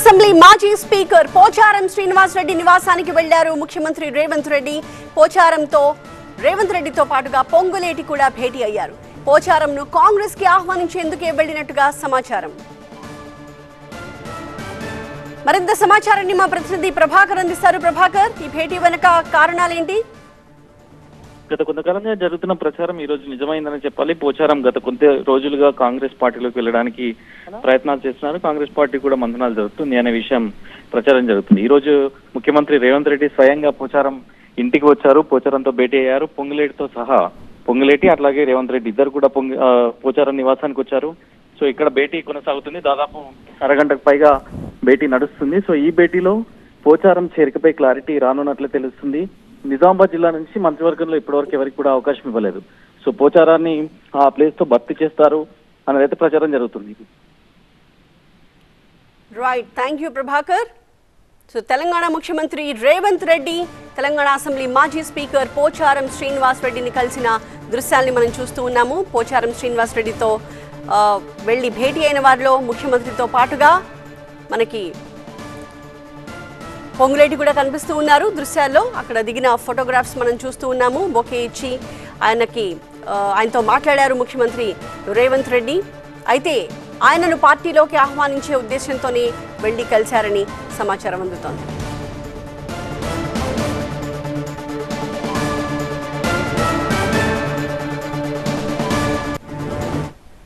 Assembly మాజీ speaker Pocharam Srinivas Reddy నివాసానికి వెళ్లారు ముఖ్యమంత్రి రేవంత్ రెడ్డి. పోచారంతో రేవంత్ రెడ్డితో పాటుగా పొంగులేటి కూడా భేటీ అయ్యారు. పోచారంను కాంగ్రెస్ కి ఆహ్వానించేందుకే వెళ్లినట్టుగా సమాచారం. మరింత సమాచారాన్ని మా ప్రతినిధి ప్రభాకర్ అందిస్తారు. ప్రభాకర్, ఈ భేటీ వెనుక కారణాలేంటి? గత కొంతకాలంగా జరుగుతున్న ప్రచారం ఈ రోజు నిజమైందని చెప్పాలి. పోచారం గత కొంత రోజులుగా కాంగ్రెస్ పార్టీలోకి వెళ్ళడానికి ప్రయత్నాలు చేస్తున్నారు. కాంగ్రెస్ పార్టీ కూడా మంథనాలు జరుగుతుంది అనే విషయం ప్రచారం జరుగుతుంది. ఈ రోజు ముఖ్యమంత్రి రేవంత్ రెడ్డి స్వయంగా పోచారం ఇంటికి వచ్చారు. పోచారంతో భేటీ అయ్యారు. పొంగులేటితో సహా పొంగులేటి అట్లాగే రేవంత్ రెడ్డి ఇద్దరు కూడా పోచారం నివాసానికి వచ్చారు. సో ఇక్కడ భేటీ కొనసాగుతుంది. దాదాపు అరగంటకు పైగా భేటీ నడుస్తుంది. సో ఈ భేటీలో పోచారం చేరికపై క్లారిటీ రానున్నట్లే తెలుస్తుంది. నిజామాబాద్ జిల్లా నుంచి మంత్రివర్గంలో ఇప్పటివరకు ఎవరికి కూడా అవకాశం ఇవ్వలేదు. సో పోచారాన్ని ఆ ప్లేస్ తో భర్తీ చేస్తారు అనేది ప్రచారం జరుగుతుంది. Right, thank you Prabhakar. So Telangana ముఖ్యమంత్రి రేవంత్ రెడ్డి తెలంగాణ అసెంబ్లీ మాజీ స్పీకర్ పోచారం శ్రీనివాస్ రెడ్డిని కలిసిన దృశ్యాల్ని మనం చూస్తూ ఉన్నాము. పోచారం శ్రీనివాస్ రెడ్డితో వెళ్లి భేటీ అయిన వారిలో ముఖ్యమంత్రితో పాటుగా మనకి పొంగులేటి కూడా కనిపిస్తూ ఉన్నారు దృశ్యాల్లో. అక్కడ దిగిన ఫోటోగ్రాఫ్స్ మనం చూస్తూ ఉన్నాము. బొకే ఇచ్చి ఆయనతో మాట్లాడారు ముఖ్యమంత్రి రేవంత్ రెడ్డి. అయితే ఆయనను పార్టీలోకి ఆహ్వానించే ఉద్దేశంతోనే వెళ్లి కలిశారని సమాచారం అందుతోంది.